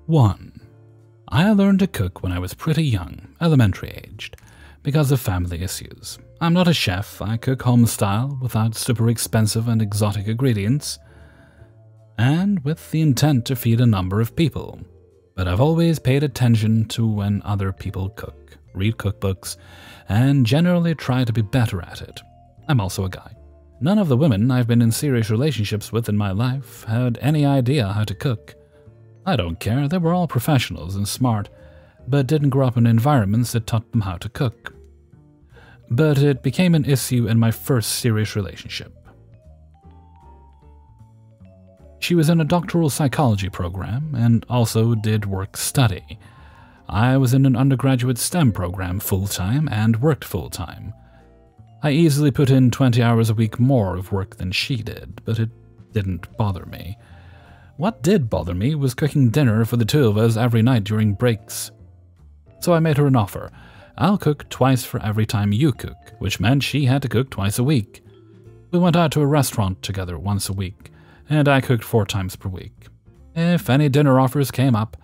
1. I learned to cook when I was pretty young, elementary aged, because of family issues. I'm not a chef, I cook home style without super expensive and exotic ingredients, and with the intent to feed a number of people. But I've always paid attention to when other people cook, read cookbooks, and generally try to be better at it. I'm also a guy. None of the women I've been in serious relationships with in my life had any idea how to cook. I don't care, they were all professionals and smart, but didn't grow up in environments that taught them how to cook. But it became an issue in my first serious relationship. She was in a doctoral psychology program and also did work study. I was in an undergraduate STEM program full-time and worked full-time. I easily put in 20 hours a week more of work than she did, but it didn't bother me. What did bother me was cooking dinner for the two of us every night during breaks. So I made her an offer. I'll cook twice for every time you cook, which meant she had to cook twice a week. We went out to a restaurant together once a week, and I cooked 4 times per week. If any dinner offers came up,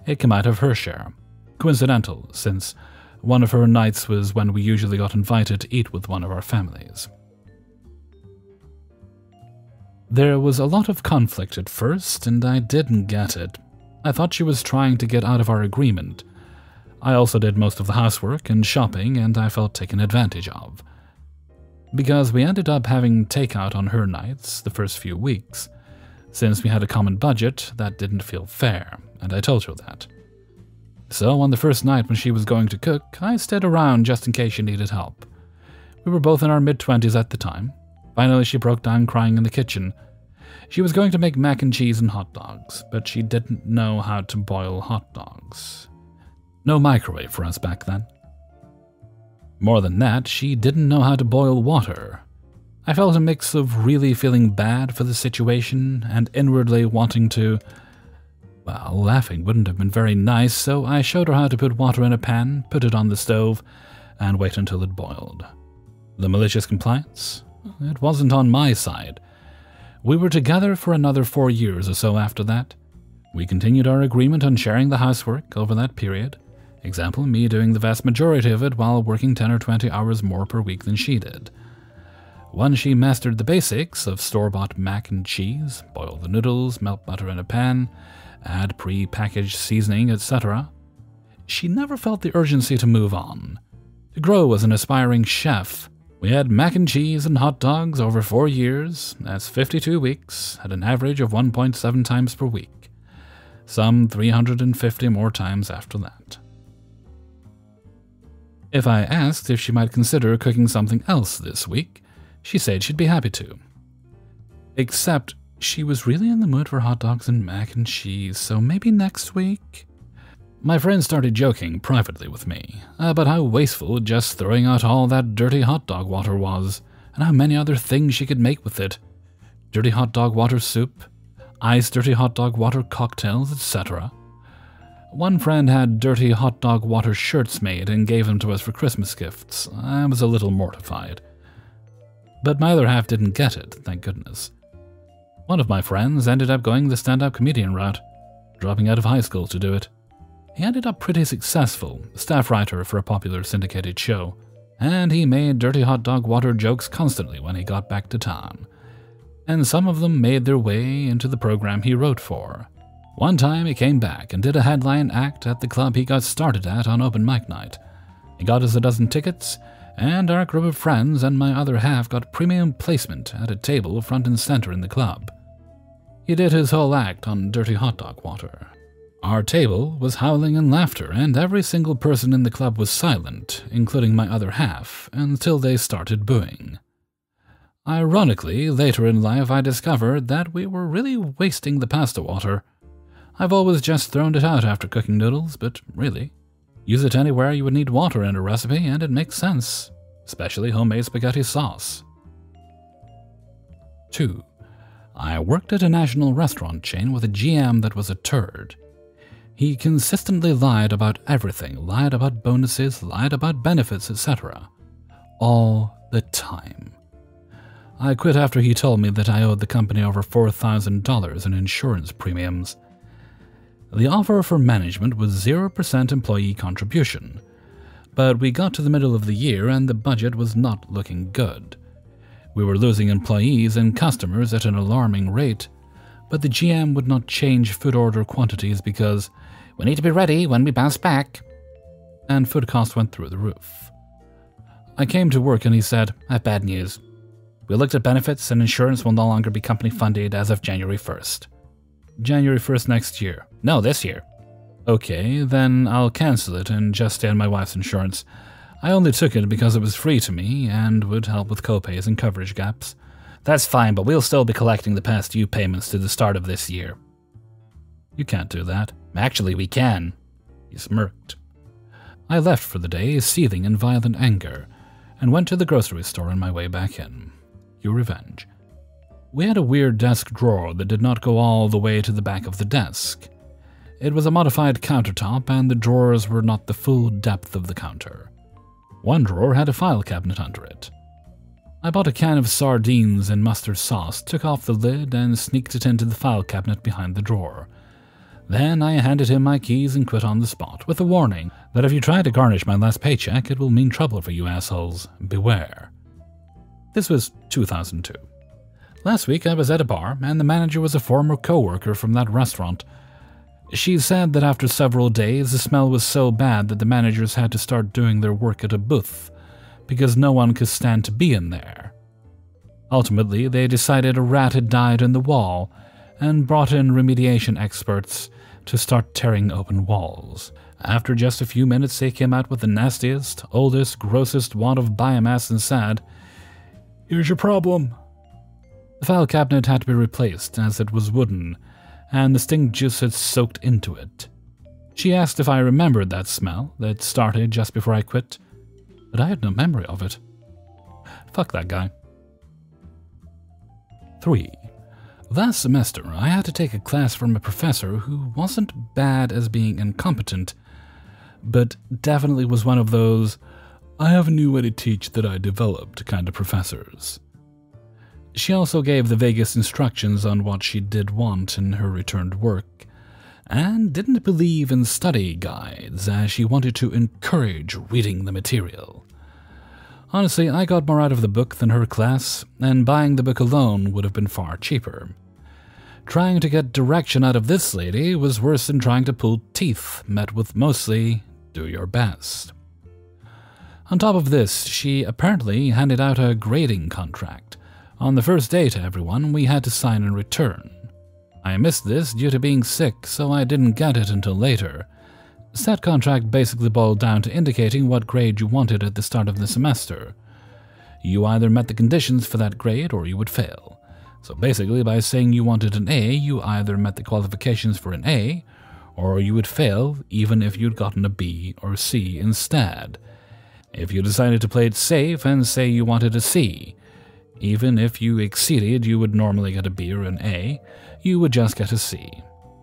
it came out of her share. Coincidental, since one of her nights was when we usually got invited to eat with one of our families. There was a lot of conflict at first, and I didn't get it. I thought she was trying to get out of our agreement. I also did most of the housework and shopping, and I felt taken advantage of. Because we ended up having takeout on her nights the first few weeks. Since we had a common budget, that didn't feel fair, and I told her that. So on the first night when she was going to cook, I stayed around just in case she needed help. We were both in our mid-20s at the time. Finally, she broke down crying in the kitchen. She was going to make mac and cheese and hot dogs, but she didn't know how to boil hot dogs. No microwave for us back then. More than that, she didn't know how to boil water. I felt a mix of really feeling bad for the situation and inwardly wanting to... Well, laughing wouldn't have been very nice, so I showed her how to put water in a pan, put it on the stove, and wait until it boiled. The malicious compliance? It wasn't on my side. We were together for another 4 years or so after that. We continued our agreement on sharing the housework over that period. Example, me doing the vast majority of it while working 10 or 20 hours more per week than she did. Once she mastered the basics of store-bought mac and cheese, boil the noodles, melt butter in a pan, add pre-packaged seasoning, etc., she never felt the urgency to move on. To grow as an aspiring chef, we had mac and cheese and hot dogs over 4 years, that's 52 weeks, at an average of 1.7 times per week. Some 350 more times after that. If I asked if she might consider cooking something else this week, she said she'd be happy to. Except she was really in the mood for hot dogs and mac and cheese, so maybe next week? My friend started joking privately with me about how wasteful just throwing out all that dirty hot dog water was, and how many other things she could make with it. Dirty hot dog water soup, iced dirty hot dog water cocktails, etc. One friend had dirty hot dog water shirts made and gave them to us for Christmas gifts. I was a little mortified. But my other half didn't get it, thank goodness. One of my friends ended up going the stand-up comedian route, dropping out of high school to do it. He ended up pretty successful, staff writer for a popular syndicated show, and he made dirty hot dog water jokes constantly when he got back to town. And some of them made their way into the program he wrote for. One time he came back and did a headline act at the club he got started at on open mic night. He got us a dozen tickets, and our group of friends and my other half got premium placement at a table front and center in the club. He did his whole act on dirty hot dog water. Our table was howling in laughter, and every single person in the club was silent, including my other half, until they started booing. Ironically, later in life I discovered that we were really wasting the pasta water. I've always just thrown it out after cooking noodles, but really, use it anywhere you would need water in a recipe and it makes sense, especially homemade spaghetti sauce. 2. I worked at a national restaurant chain with a GM that was a turd. He consistently lied about everything, lied about bonuses, lied about benefits, etc. All the time. I quit after he told me that I owed the company over $4,000 in insurance premiums. The offer for management was 0% employee contribution, but we got to the middle of the year and the budget was not looking good. We were losing employees and customers at an alarming rate, but the GM would not change food order quantities because we need to be ready when we bounce back, and food costs went through the roof. I came to work and he said, "I have bad news. We looked at benefits and insurance will no longer be company funded as of January 1st. January 1st next year. No, this year. Okay, then I'll cancel it and just stay on my wife's insurance. I only took it because it was free to me and would help with copays and coverage gaps." "That's fine, but we'll still be collecting the past due payments to the start of this year." "You can't do that." "Actually, we can." He smirked. I left for the day, seething in violent anger, and went to the grocery store on my way back in. Your revenge. We had a weird desk drawer that did not go all the way to the back of the desk. It was a modified countertop, and the drawers were not the full depth of the counter. One drawer had a file cabinet under it. I bought a can of sardines and mustard sauce, took off the lid, and sneaked it into the file cabinet behind the drawer. Then I handed him my keys and quit on the spot, with a warning that if you try to garnish my last paycheck, it will mean trouble for you assholes. Beware. This was 2002. Last week I was at a bar, and the manager was a former co-worker from that restaurant. She said that after several days, the smell was so bad that the managers had to start doing their work at a booth, because no one could stand to be in there. Ultimately, they decided a rat had died in the wall, and brought in remediation experts to start tearing open walls. After just a few minutes, they came out with the nastiest, oldest, grossest wad of biomass and said, "Here's your problem." The file cabinet had to be replaced as it was wooden, and the stink juice had soaked into it. She asked if I remembered that smell that started just before I quit, but I had no memory of it. Fuck that guy. 3. Last semester, I had to take a class from a professor who wasn't bad as being incompetent, but definitely was one of those "I have a new way to teach that I developed" kind of professors. She also gave the vaguest instructions on what she did want in her returned work, and didn't believe in study guides, as she wanted to encourage reading the material. Honestly, I got more out of the book than her class, and buying the book alone would have been far cheaper. Trying to get direction out of this lady was worse than trying to pull teeth, met with mostly, "do your best." On top of this, she apparently handed out a grading contract. On the first day to everyone, we had to sign and return. I missed this due to being sick, so I didn't get it until later. That contract basically boiled down to indicating what grade you wanted at the start of the semester. You either met the conditions for that grade or you would fail. So basically, by saying you wanted an A, you either met the qualifications for an A, or you would fail even if you'd gotten a B or C instead. If you decided to play it safe and say you wanted a C, even if you exceeded, you would normally get a B or an A, you would just get a C.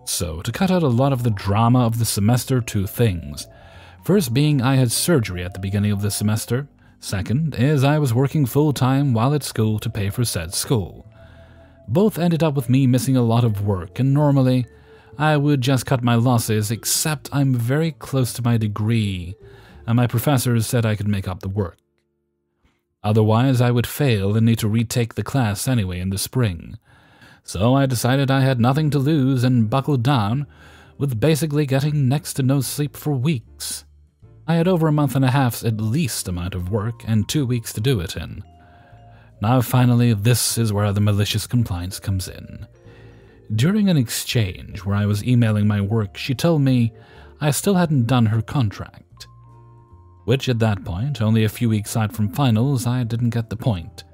So, to cut out a lot of the drama of the semester, 2 things. First being I had surgery at the beginning of the semester. Second is I was working full-time while at school to pay for said school. Both ended up with me missing a lot of work, and normally I would just cut my losses, except I'm very close to my degree, and my professors said I could make up the work. Otherwise, I would fail and need to retake the class anyway in the spring. So I decided I had nothing to lose and buckled down, with basically getting next to no sleep for weeks. I had over a month and a half's at least amount of work and 2 weeks to do it in. Now finally, this is where the malicious compliance comes in. During an exchange where I was emailing my work, she told me I still hadn't done her contract. Which at that point, only a few weeks out from finals, I didn't get the point.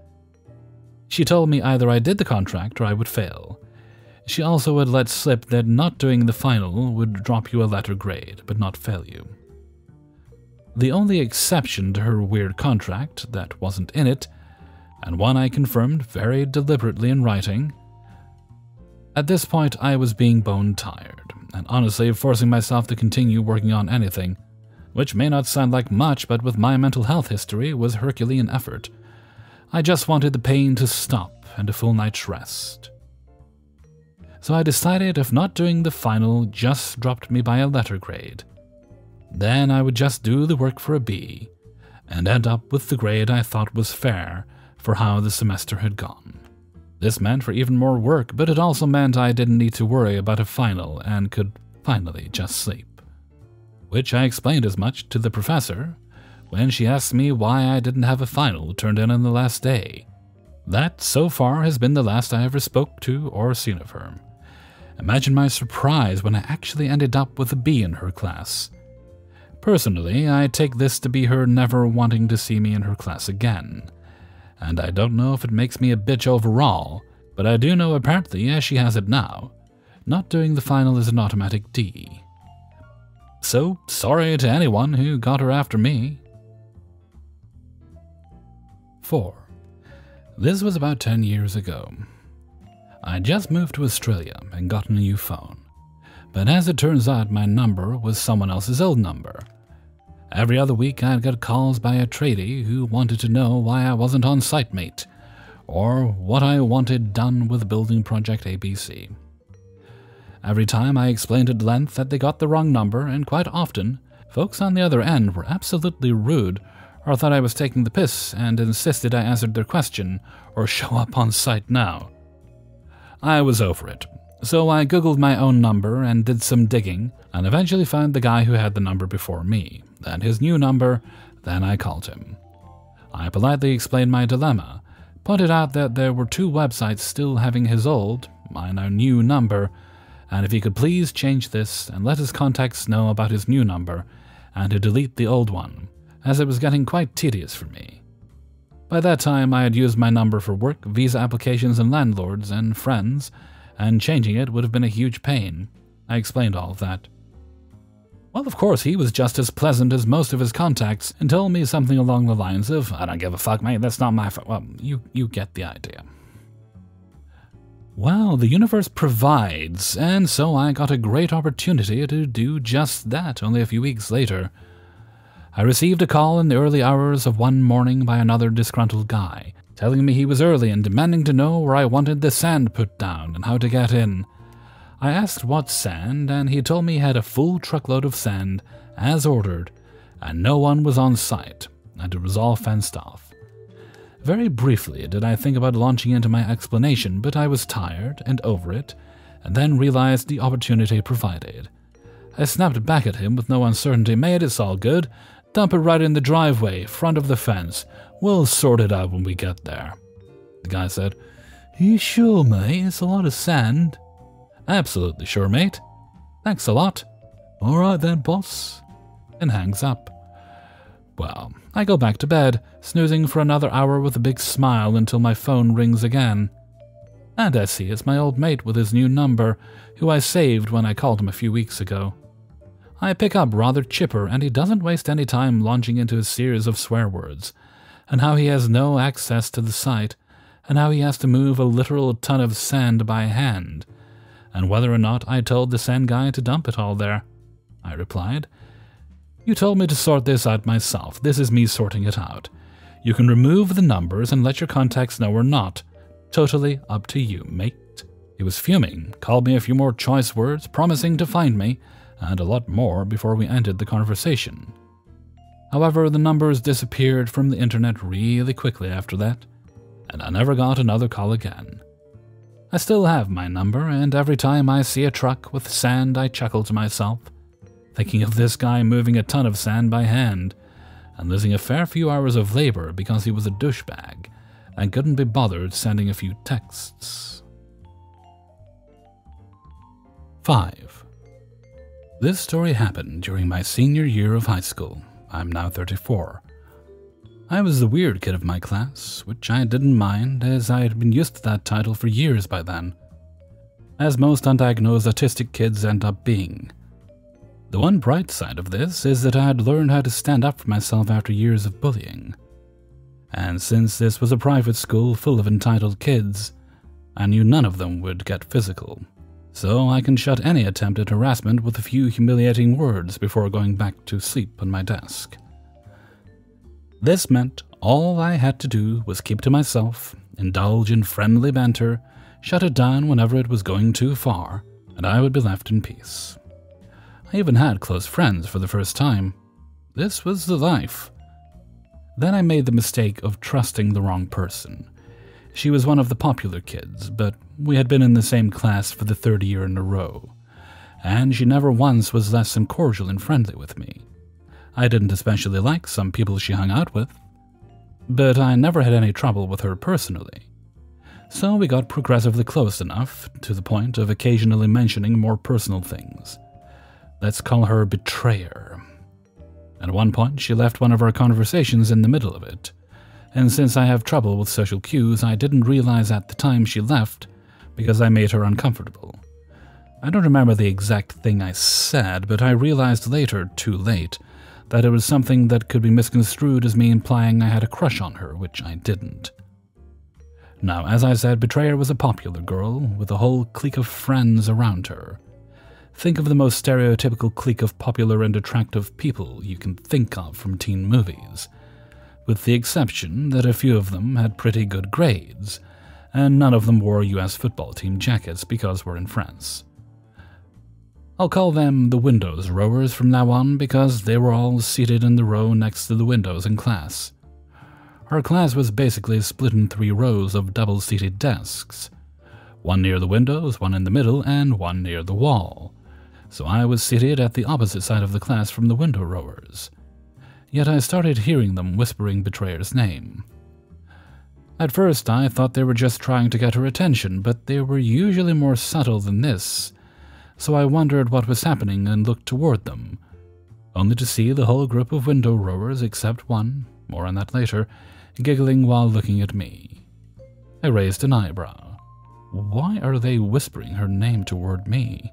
She told me either I did the contract or I would fail. She also had let slip that not doing the final would drop you a letter grade, but not fail you. The only exception to her weird contract that wasn't in it, and one I confirmed very deliberately in writing. At this point, I was being bone tired, and honestly forcing myself to continue working on anything, which may not sound like much, but with my mental health history was Herculean effort. I just wanted the pain to stop and a full night's rest. so I decided if not doing the final just dropped me by a letter grade, then I would just do the work for a B, and end up with the grade I thought was fair for how the semester had gone. This meant for even more work, but it also meant I didn't need to worry about a final and could finally just sleep. Which I explained as much to the professor when she asked me why I didn't have a final turned in on the last day. That, so far, has been the last I ever spoke to or seen of her. Imagine my surprise when I actually ended up with a B in her class. Personally, I take this to be her never wanting to see me in her class again. And I don't know if it makes me a bitch overall, but I do know apparently, as she has it now, not doing the final is an automatic D. So, sorry to anyone who got her after me. 4. This was about 10 years ago. I just moved to Australia and got a new phone, but as it turns out my number was someone else's old number. Every other week I'd get calls by a tradie who wanted to know why I wasn't on SiteMate, or what I wanted done with building project ABC. Every time I explained at length that they got the wrong number, and quite often, folks on the other end were absolutely rude or thought I was taking the piss and insisted I answered their question or show up on site now. I was over it, so I googled my own number and did some digging and eventually found the guy who had the number before me, then his new number, then I called him. I politely explained my dilemma, pointed out that there were 2 websites still having his old, my now new number, and if he could please change this and let his contacts know about his new number and to delete the old one, as it was getting quite tedious for me. By that time I had used my number for work, visa applications and landlords and friends, and changing it would have been a huge pain. I explained all of that. Well, of course, he was just as pleasant as most of his contacts and told me something along the lines of, "I don't give a fuck, mate, that's not my fault." Well, you get the idea. Well, the universe provides, and so I got a great opportunity to do just that only a few weeks later. I received a call in the early hours of one morning by another disgruntled guy, telling me he was early and demanding to know where I wanted the sand put down and how to get in. I asked what sand, and he told me he had a full truckload of sand, as ordered, and no one was on site, and it was all fenced off. Very briefly did I think about launching into my explanation, but I was tired and over it, and then realized the opportunity provided. I snapped back at him with no uncertainty. "Mate, it's all good. Dump it right in the driveway, front of the fence. We'll sort it out when we get there." The guy said, "You sure, mate? It's a lot of sand." "Absolutely sure, mate. Thanks a lot." "All right then, boss," and hangs up. Well, I go back to bed, snoozing for another hour with a big smile until my phone rings again. And I see it's my old mate with his new number, who I saved when I called him a few weeks ago. I pick up rather chipper, and he doesn't waste any time launching into a series of swear words, and how he has no access to the site, and how he has to move a literal ton of sand by hand, and whether or not I told the sand guy to dump it all there. I replied, "You told me to sort this out myself. This is me sorting it out. You can remove the numbers and let your contacts know or not. Totally up to you, mate." He was fuming, called me a few more choice words, promising to find me, and a lot more before we ended the conversation. However, the numbers disappeared from the internet really quickly after that, and I never got another call again. I still have my number, and every time I see a truck with sand I chuckle to myself, thinking of this guy moving a ton of sand by hand, and losing a fair few hours of labor because he was a douchebag and couldn't be bothered sending a few texts. 5. This story happened during my senior year of high school. I'm now 34. I was the weird kid of my class, which I didn't mind as I had been used to that title for years by then, as most undiagnosed autistic kids end up being. The one bright side of this is that I had learned how to stand up for myself after years of bullying. And since this was a private school full of entitled kids, I knew none of them would get physical. So I can shut any attempt at harassment with a few humiliating words before going back to sleep on my desk. This meant all I had to do was keep to myself, indulge in friendly banter, shut it down whenever it was going too far, and I would be left in peace. I even had close friends for the first time. This was the life. Then I made the mistake of trusting the wrong person. She was one of the popular kids, but we had been in the same class for the third year in a row, and she never once was less than cordial and friendly with me. I didn't especially like some people she hung out with, but I never had any trouble with her personally. So we got progressively close enough, to the point of occasionally mentioning more personal things. Let's call her Betrayer. At one point, she left one of our conversations in the middle of it, and since I have trouble with social cues, I didn't realize at the time she left because I made her uncomfortable. I don't remember the exact thing I said, but I realized later, too late, that it was something that could be misconstrued as me implying I had a crush on her, which I didn't. Now, as I said, Betrayer was a popular girl, with a whole clique of friends around her. Think of the most stereotypical clique of popular and attractive people you can think of from teen movies, with the exception that a few of them had pretty good grades, and none of them wore US football team jackets because we're in France. I'll call them the windows rowers from now on because they were all seated in the row next to the windows in class. Our class was basically split in 3 rows of double-seated desks, one near the windows, one in the middle, and one near the wall. So I was seated at the opposite side of the class from the window rowers. Yet I started hearing them whispering Betrayer's name. At first I thought they were just trying to get her attention, but they were usually more subtle than this, so I wondered what was happening and looked toward them, only to see the whole group of window rowers except one, more on that later, giggling while looking at me. I raised an eyebrow. Why are they whispering her name toward me?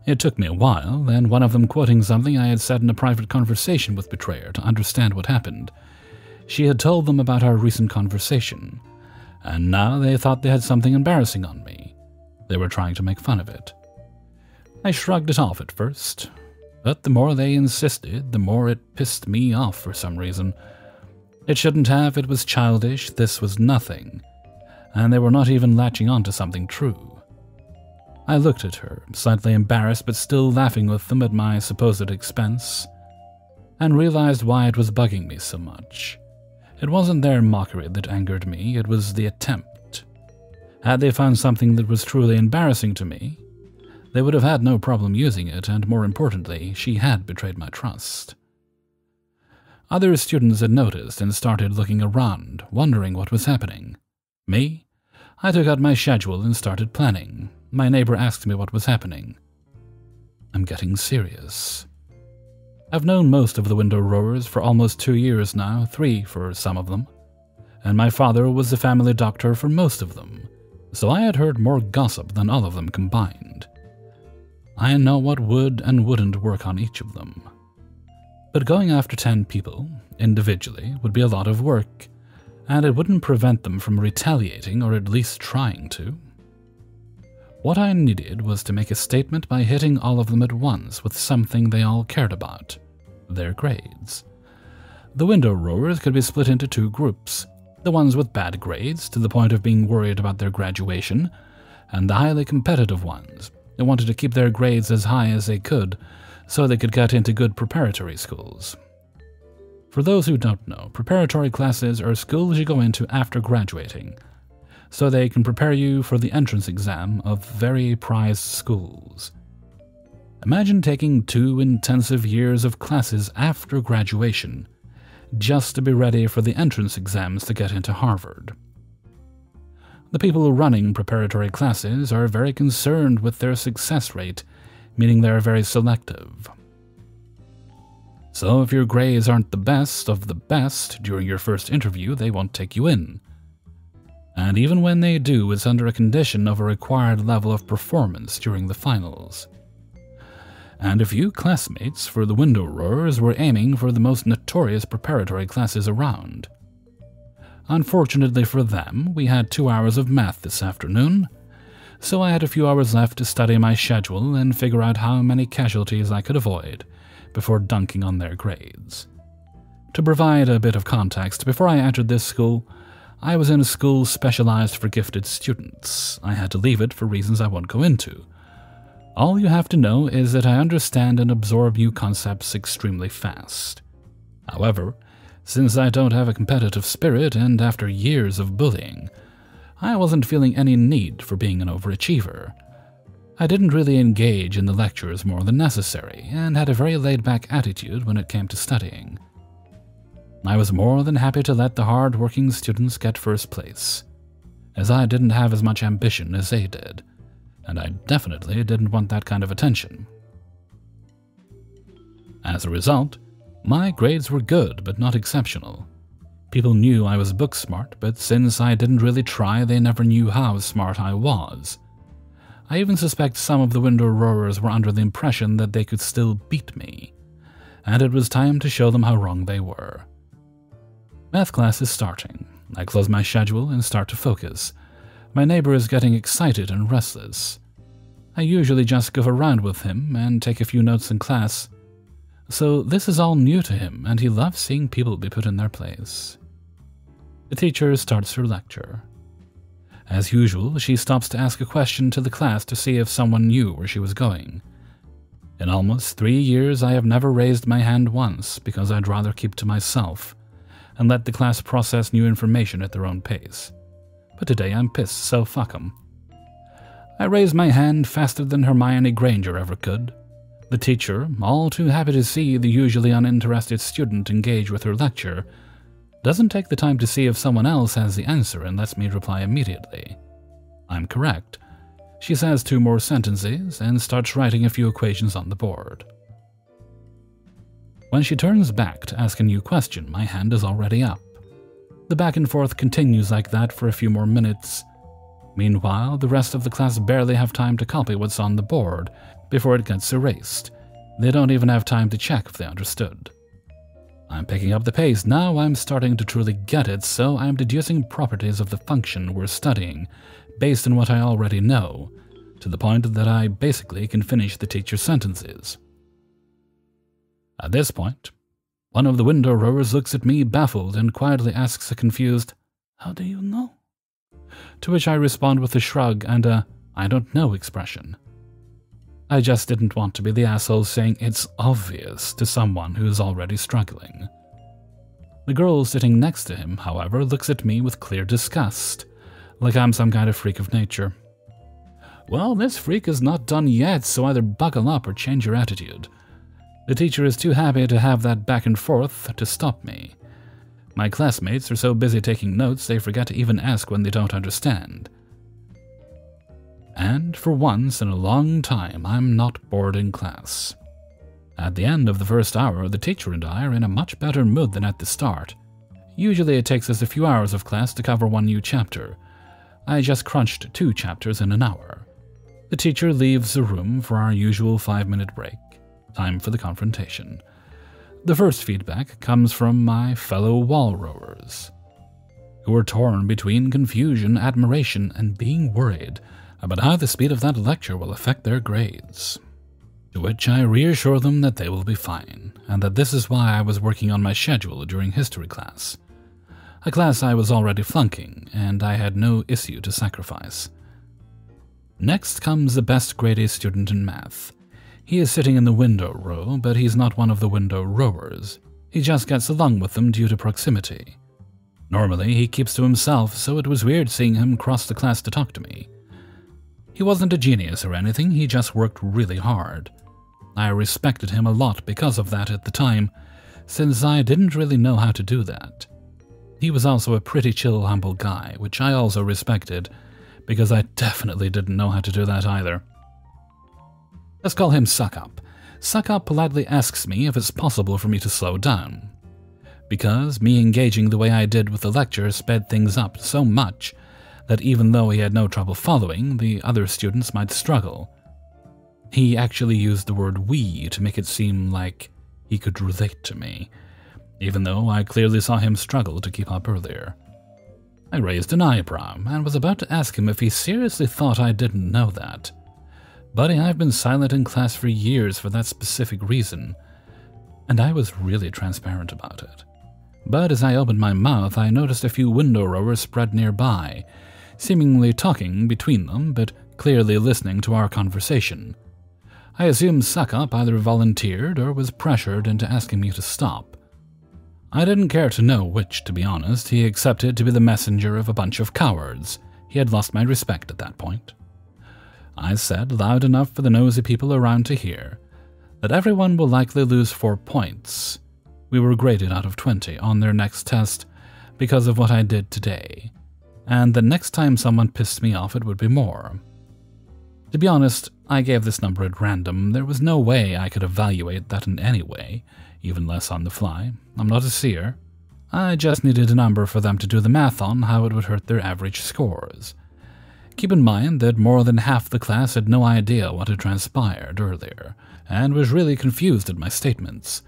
It took me a while, then one of them quoting something I had said in a private conversation with Betrayer to understand what happened. She had told them about our recent conversation, and now they thought they had something embarrassing on me. They were trying to make fun of it. I shrugged it off at first, but the more they insisted, the more it pissed me off for some reason. It shouldn't have, it was childish, this was nothing, and they were not even latching on to something true. I looked at her, slightly embarrassed but still laughing with them at my supposed expense, and realized why it was bugging me so much. It wasn't their mockery that angered me, it was the attempt. Had they found something that was truly embarrassing to me, they would have had no problem using it, and more importantly, she had betrayed my trust. Other students had noticed and started looking around, wondering what was happening. Me? I took out my schedule and started planning. My neighbor asked me what was happening. I'm getting serious. I've known most of the window rowers for almost 2 years now, 3 for some of them, and my father was the family doctor for most of them, so I had heard more gossip than all of them combined. I know what would and wouldn't work on each of them. But going after 10 people, individually, would be a lot of work, and it wouldn't prevent them from retaliating or at least trying to. What I needed was to make a statement by hitting all of them at once with something they all cared about, their grades. The window rowers could be split into 2 groups, the ones with bad grades to the point of being worried about their graduation, and the highly competitive ones who wanted to keep their grades as high as they could so they could get into good preparatory schools. For those who don't know, preparatory classes are schools you go into after graduating, so they can prepare you for the entrance exam of very prized schools. Imagine taking 2 intensive years of classes after graduation just to be ready for the entrance exams to get into Harvard. The people running preparatory classes are very concerned with their success rate, meaning they are very selective. So if your grades aren't the best of the best during your first interview, they won't take you in. And even when they do, it's under a condition of a required level of performance during the finals. And a few classmates for the window rowers were aiming for the most notorious preparatory classes around. Unfortunately for them, we had 2 hours of math this afternoon, so I had a few hours left to study my schedule and figure out how many casualties I could avoid before dunking on their grades. To provide a bit of context, before I entered this school, I was in a school specialized for gifted students. I had to leave it for reasons I won't go into. All you have to know is that I understand and absorb new concepts extremely fast. However, since I don't have a competitive spirit and after years of bullying, I wasn't feeling any need for being an overachiever. I didn't really engage in the lectures more than necessary and had a very laid-back attitude when it came to studying. I was more than happy to let the hard-working students get first place, as I didn't have as much ambition as they did, and I definitely didn't want that kind of attention. As a result, my grades were good but not exceptional. People knew I was book smart, but since I didn't really try, they never knew how smart I was. I even suspect some of the window rowers were under the impression that they could still beat me, and it was time to show them how wrong they were. Math class is starting. I close my schedule and start to focus. My neighbor is getting excited and restless. I usually just goof around with him and take a few notes in class, so this is all new to him and he loves seeing people be put in their place. The teacher starts her lecture. As usual, she stops to ask a question to the class to see if someone knew where she was going. In almost 3 years, I have never raised my hand once because I'd rather keep to myself and let the class process new information at their own pace. But today I'm pissed, so fuck 'em. I raised my hand faster than Hermione Granger ever could. The teacher, all too happy to see the usually uninterested student engage with her lecture, doesn't take the time to see if someone else has the answer and lets me reply immediately. I'm correct. She says 2 more sentences and starts writing a few equations on the board. When she turns back to ask a new question, my hand is already up. The back and forth continues like that for a few more minutes. Meanwhile, the rest of the class barely have time to copy what's on the board before it gets erased. They don't even have time to check if they understood. I'm picking up the pace. Now I'm starting to truly get it, so I'm deducing properties of the function we're studying based on what I already know, to the point that I basically can finish the teacher's sentences. At this point, one of the window rowers looks at me baffled and quietly asks a confused, "How do you know?" To which I respond with a shrug and a "I don't know" expression. I just didn't want to be the asshole saying "it's obvious" to someone who is already struggling. The girl sitting next to him, however, looks at me with clear disgust, like I'm some kind of freak of nature. Well, this freak is not done yet, so either buckle up or change your attitude. The teacher is too happy to have that back and forth to stop me. My classmates are so busy taking notes they forget to even ask when they don't understand. And for once in a long time, I'm not bored in class. At the end of the first hour, the teacher and I are in a much better mood than at the start. Usually it takes us a few hours of class to cover one new chapter. I just crunched 2 chapters in an hour. The teacher leaves the room for our usual 5-minute break. Time for the confrontation. The first feedback comes from my fellow wall rowers, who are torn between confusion, admiration, and being worried about how the speed of that lecture will affect their grades. To which I reassure them that they will be fine, and that this is why I was working on my schedule during history class, a class I was already flunking, and I had no issue to sacrifice. Next comes the best grade A student in math. He is sitting in the window row, but he's not one of the window rowers. He just gets along with them due to proximity. Normally, he keeps to himself, so it was weird seeing him cross the class to talk to me. He wasn't a genius or anything, he just worked really hard. I respected him a lot because of that at the time, since I didn't really know how to do that. He was also a pretty chill, humble guy, which I also respected, because I definitely didn't know how to do that either. Let's call him Suck-Up. Suck-Up politely asks me if it's possible for me to slow down, because me engaging the way I did with the lecture sped things up so much that even though he had no trouble following, the other students might struggle. He actually used the word "we" to make it seem like he could relate to me, even though I clearly saw him struggle to keep up earlier. I raised an eyebrow and was about to ask him if he seriously thought I didn't know that. Buddy, I've been silent in class for years for that specific reason, and I was really transparent about it. But as I opened my mouth, I noticed a few window rowers spread nearby, seemingly talking between them, but clearly listening to our conversation. I assumed Suckup either volunteered or was pressured into asking me to stop. I didn't care to know which, to be honest. He accepted to be the messenger of a bunch of cowards. He had lost my respect at that point. I said, loud enough for the nosy people around to hear, that everyone will likely lose 4 points. We were graded out of 20 on their next test because of what I did today, and the next time someone pissed me off it would be more. To be honest, I gave this number at random. There was no way I could evaluate that in any way, even less on the fly. I'm not a seer. I just needed a number for them to do the math on how it would hurt their average scores. Keep in mind that more than half the class had no idea what had transpired earlier, and was really confused at my statements.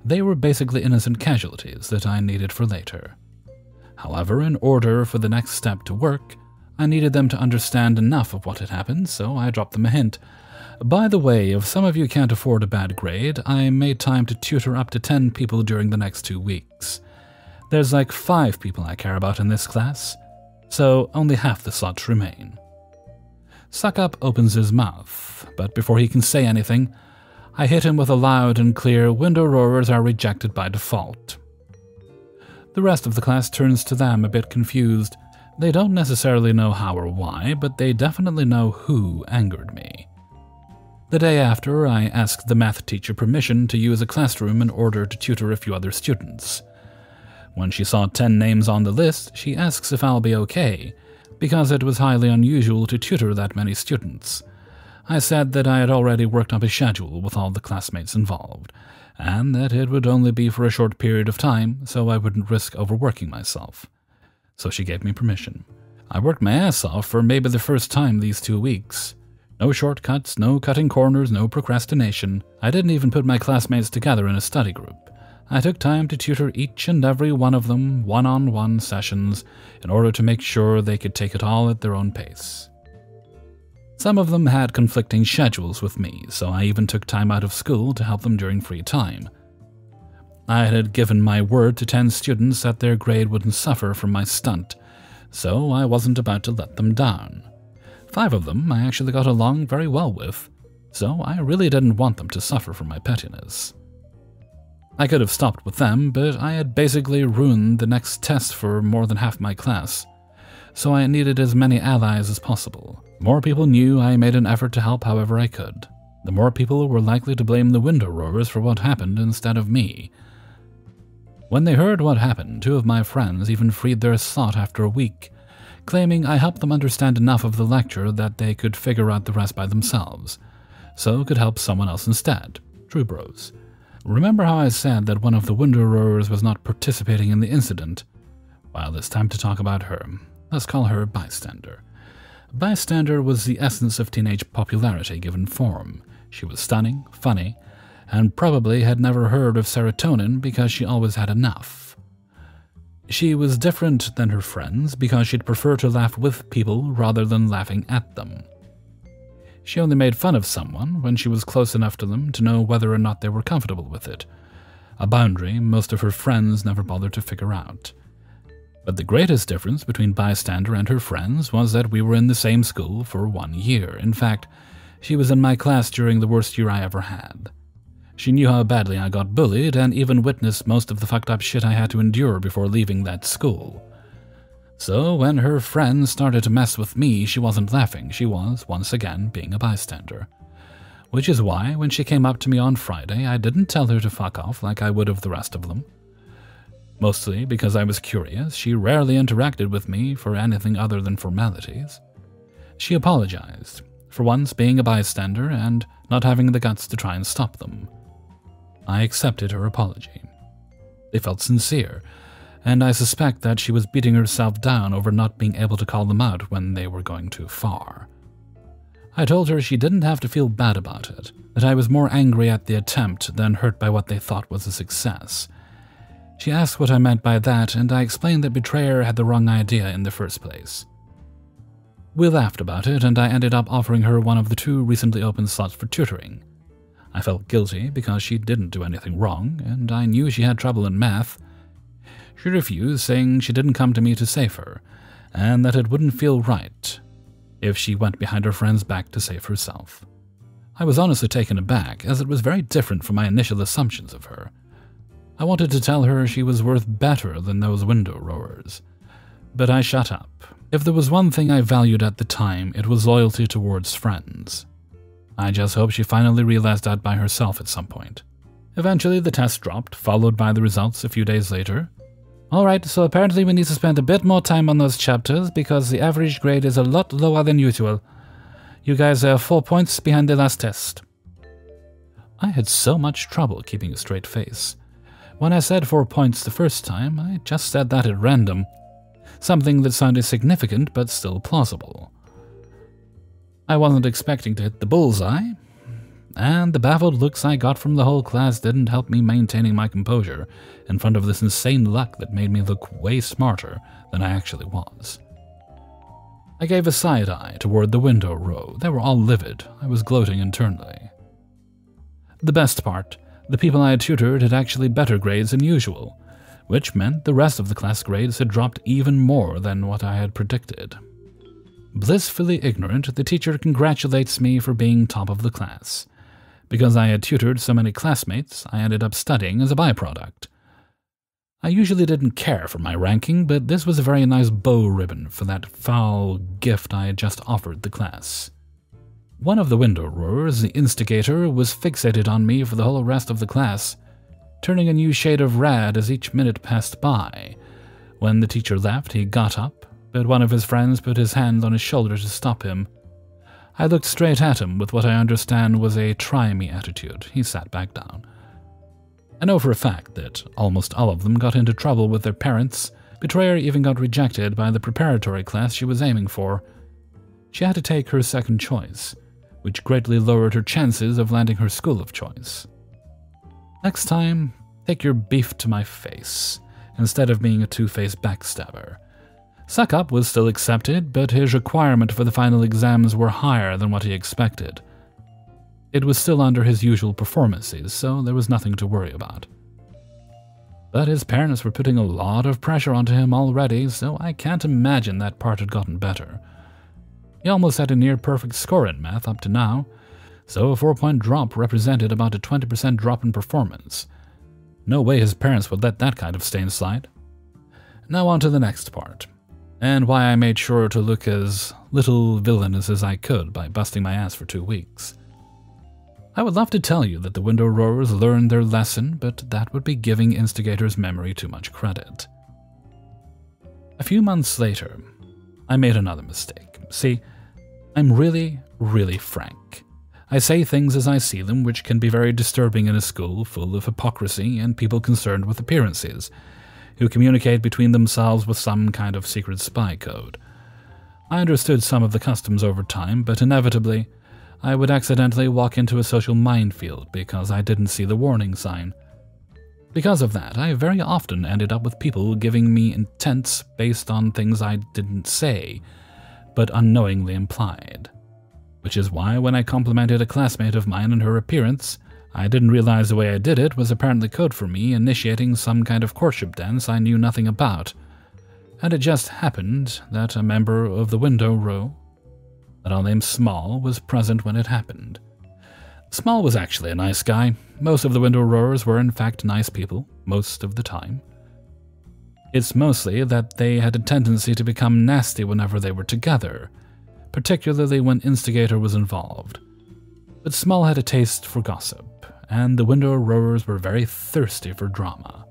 They were basically innocent casualties that I needed for later. However, in order for the next step to work, I needed them to understand enough of what had happened, so I dropped them a hint. By the way, if some of you can't afford a bad grade, I made time to tutor up to 10 people during the next 2 weeks. There's like 5 people I care about in this class, so only half the slots remain. Suckup opens his mouth, but before he can say anything, I hit him with a loud and clear, window rowers are rejected by default. The rest of the class turns to them a bit confused. They don't necessarily know how or why, but they definitely know who angered me. The day after, I asked the math teacher permission to use a classroom in order to tutor a few other students. When she saw 10 names on the list, she asks if I'll be okay, because it was highly unusual to tutor that many students. I said that I had already worked up a schedule with all the classmates involved, and that it would only be for a short period of time, so I wouldn't risk overworking myself. So she gave me permission. I worked my ass off for maybe the first time these 2 weeks. No shortcuts, no cutting corners, no procrastination. I didn't even put my classmates together in a study group. I took time to tutor each and every one of them one-on-one sessions in order to make sure they could take it all at their own pace. Some of them had conflicting schedules with me, so I even took time out of school to help them during free time. I had given my word to 10 students that their grade wouldn't suffer from my stunt, so I wasn't about to let them down. 5 of them I actually got along very well with, so I really didn't want them to suffer from my pettiness. I could have stopped with them, but I had basically ruined the next test for more than half my class, so I needed as many allies as possible. The more people knew I made an effort to help however I could, the more people were likely to blame the window rowers for what happened instead of me. When they heard what happened, 2 of my friends even freed their slot after a week, claiming I helped them understand enough of the lecture that they could figure out the rest by themselves, so could help someone else instead. True bros. Remember how I said that one of the window rowers was not participating in the incident? Well, it's time to talk about her. Let's call her Bystander. Bystander was the essence of teenage popularity given form. She was stunning, funny, and probably had never heard of serotonin because she always had enough. She was different than her friends because she'd prefer to laugh with people rather than laughing at them. She only made fun of someone when she was close enough to them to know whether or not they were comfortable with it, a boundary most of her friends never bothered to figure out. But the greatest difference between Bystander and her friends was that we were in the same school for 1 year. In fact, she was in my class during the worst year I ever had. She knew how badly I got bullied and even witnessed most of the fucked up shit I had to endure before leaving that school. So when her friends started to mess with me, she wasn't laughing. She was, once again, being a bystander. Which is why, when she came up to me on Friday, I didn't tell her to fuck off like I would have the rest of them. Mostly because I was curious, she rarely interacted with me for anything other than formalities. She apologized, for once being a bystander and not having the guts to try and stop them. I accepted her apology. They felt sincere, and I suspect that she was beating herself down over not being able to call them out when they were going too far. I told her she didn't have to feel bad about it, that I was more angry at the attempt than hurt by what they thought was a success. She asked what I meant by that, and I explained that Betrayer had the wrong idea in the first place. We laughed about it, and I ended up offering her one of the 2 recently opened slots for tutoring. I felt guilty because she didn't do anything wrong, and I knew she had trouble in math. She refused, saying she didn't come to me to save her, and that it wouldn't feel right if she went behind her friend's back to save herself. I was honestly taken aback, as it was very different from my initial assumptions of her. I wanted to tell her she was worth better than those window rowers, but I shut up. If there was one thing I valued at the time, it was loyalty towards friends. I just hope she finally realized that by herself at some point. Eventually, the test dropped, followed by the results a few days later. Alright, so apparently we need to spend a bit more time on those chapters because the average grade is a lot lower than usual. You guys are 4 points behind the last test. I had so much trouble keeping a straight face. When I said 4 points the first time, I just said that at random. Something that sounded significant but still plausible. I wasn't expecting to hit the bullseye, and the baffled looks I got from the whole class didn't help me maintaining my composure in front of this insane luck that made me look way smarter than I actually was. I gave a side eye toward the window row. They were all livid. I was gloating internally. The best part, the people I had tutored had actually better grades than usual, which meant the rest of the class grades had dropped even more than what I had predicted. Blissfully ignorant, the teacher congratulates me for being top of the class. Because I had tutored so many classmates, I ended up studying as a byproduct. I usually didn't care for my ranking, but this was a very nice bow ribbon for that foul gift I had just offered the class. One of the window rowers, the instigator, was fixated on me for the whole rest of the class, turning a new shade of red as each minute passed by. When the teacher left, he got up, but one of his friends put his hand on his shoulder to stop him. I looked straight at him with what I understand was a try-me attitude. He sat back down. I know for a fact that almost all of them got into trouble with their parents. Betrayer even got rejected by the preparatory class she was aiming for. She had to take her second choice, which greatly lowered her chances of landing her school of choice. Next time, take your beef to my face, instead of being a two-faced backstabber. Suck Up was still accepted, but his requirement for the final exams were higher than what he expected. It was still under his usual performances, so there was nothing to worry about. But his parents were putting a lot of pressure onto him already, so I can't imagine that part had gotten better. He almost had a near-perfect score in math up to now, so a 4-point drop represented about a 20% drop in performance. No way his parents would let that kind of stain slide. Now on to the next part, and why I made sure to look as little villainous as I could by busting my ass for 2 weeks. I would love to tell you that the window rowers learned their lesson, but that would be giving Instigator's memory too much credit. A few months later, I made another mistake. See, I'm really frank. I say things as I see them, which can be very disturbing in a school full of hypocrisy and people concerned with appearances, who communicate between themselves with some kind of secret spy code. I understood some of the customs over time, but inevitably, I would accidentally walk into a social minefield because I didn't see the warning sign. Because of that, I very often ended up with people giving me intents based on things I didn't say, but unknowingly implied. Which is why when I complimented a classmate of mine on her appearance, I didn't realize the way I did it was apparently code for me initiating some kind of courtship dance I knew nothing about. And it just happened that a member of the window row, that I'll name Small, was present when it happened. Small was actually a nice guy. Most of the window rowers were in fact nice people, most of the time. It's mostly that they had a tendency to become nasty whenever they were together, particularly when Instigator was involved. But Small had a taste for gossip, and the window rowers were very thirsty for drama.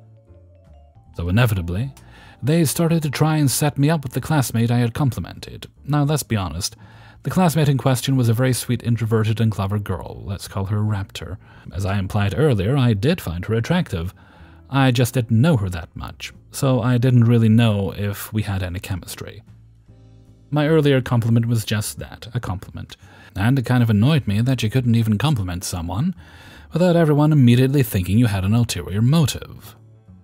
So inevitably, they started to try and set me up with the classmate I had complimented. Now, let's be honest. The classmate in question was a very sweet, introverted, and clever girl. Let's call her Raptor. As I implied earlier, I did find her attractive. I just didn't know her that much, so I didn't really know if we had any chemistry. My earlier compliment was just that, a compliment, and it kind of annoyed me that you couldn't even compliment someone without everyone immediately thinking you had an ulterior motive.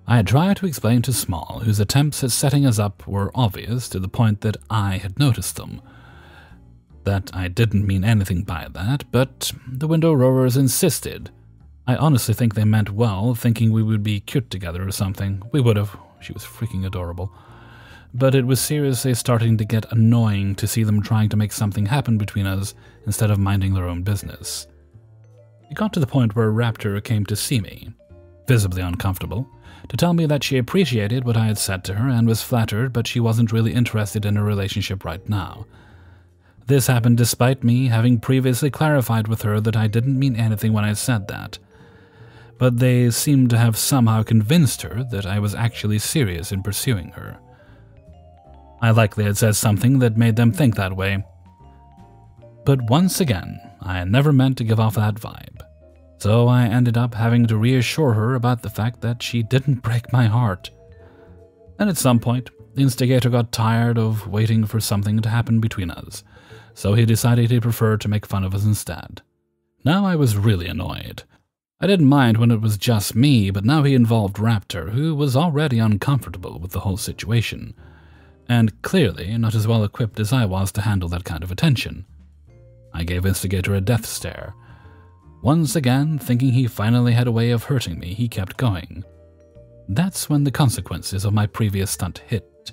I had tried to explain to Small, whose attempts at setting us up were obvious to the point that I had noticed them, that I didn't mean anything by that, but the window rowers insisted I honestly think they meant well, thinking we would be cute together or something. We would have. She was freaking adorable. But it was seriously starting to get annoying to see them trying to make something happen between us instead of minding their own business. It got to the point where Raptor came to see me, visibly uncomfortable, to tell me that she appreciated what I had said to her and was flattered, but she wasn't really interested in a relationship right now. This happened despite me having previously clarified with her that I didn't mean anything when I said that. But they seemed to have somehow convinced her that I was actually serious in pursuing her. I likely had said something that made them think that way. But once again, I never meant to give off that vibe. So I ended up having to reassure her about the fact that she didn't break my heart. And at some point, the instigator got tired of waiting for something to happen between us, so he decided he preferred to make fun of us instead. Now I was really annoyed. I didn't mind when it was just me, but now he involved Raptor, who was already uncomfortable with the whole situation, and clearly not as well equipped as I was to handle that kind of attention. I gave Instigator a death stare. Once again, thinking he finally had a way of hurting me, he kept going. That's when the consequences of my previous stunt hit.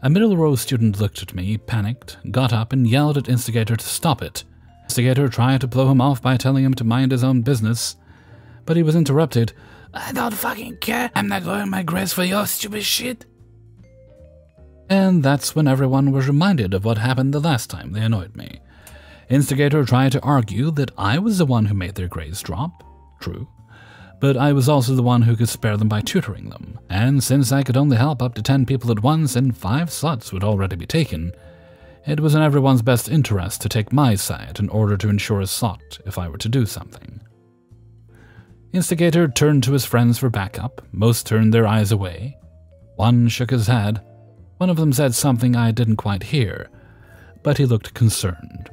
A middle row student looked at me, panicked, got up and yelled at Instigator to stop it. Instigator tried to blow him off by telling him to mind his own business, but he was interrupted. "I don't fucking care. I'm not lowering my grades for your stupid shit." And that's when everyone was reminded of what happened the last time they annoyed me. Instigator tried to argue that I was the one who made their grades drop. True. But I was also the one who could spare them by tutoring them, and since I could only help up to 10 people at once and 5 slots would already be taken, it was in everyone's best interest to take my side in order to ensure a slot if I were to do something. Instigator turned to his friends for backup. Most turned their eyes away. One shook his head. One of them said something I didn't quite hear, but he looked concerned.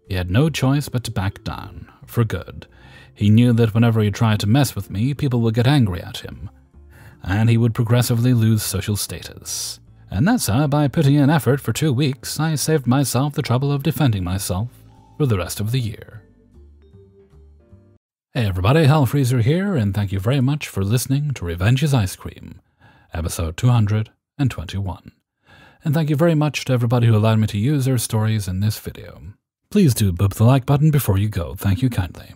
He had no choice but to back down, for good. He knew that whenever he tried to mess with me, people would get angry at him, and he would progressively lose social status. And that's how, by putting in effort for 2 weeks, I saved myself the trouble of defending myself for the rest of the year. Hey everybody, Hellfreezer here, and thank you very much for listening to Revenge is Ice Cream, episode 221. And thank you very much to everybody who allowed me to use their stories in this video. Please do boop the like button before you go, thank you kindly.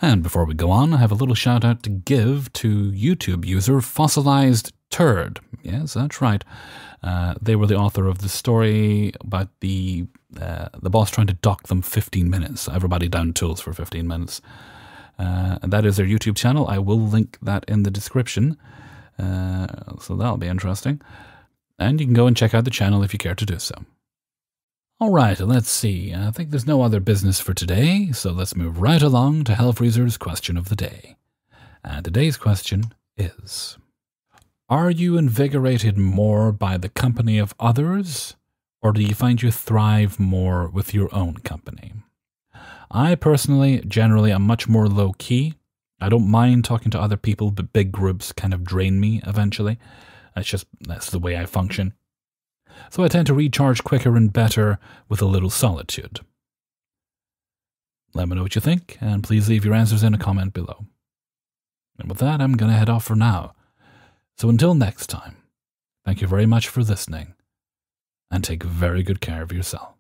And before we go on, I have a little shout out to give to YouTube user Fossilized Turd. Yes, that's right. They were the author of the story about the boss trying to dock them 15 minutes. Everybody down tools for 15 minutes. And that is their YouTube channel. I will link that in the description. So that'll be interesting. And you can go and check out the channel if you care to do so. Alright, let's see. I think there's no other business for today, so let's move right along to Hellfreezer's question of the day. And today's question is: are you invigorated more by the company of others, or do you find you thrive more with your own company? I personally generally am much more low-key. I don't mind talking to other people, but big groups kind of drain me eventually. That's the way I function. So I tend to recharge quicker and better with a little solitude. Let me know what you think, and please leave your answers in a comment below. And with that, I'm going to head off for now. So until next time, thank you very much for listening, and take very good care of yourself.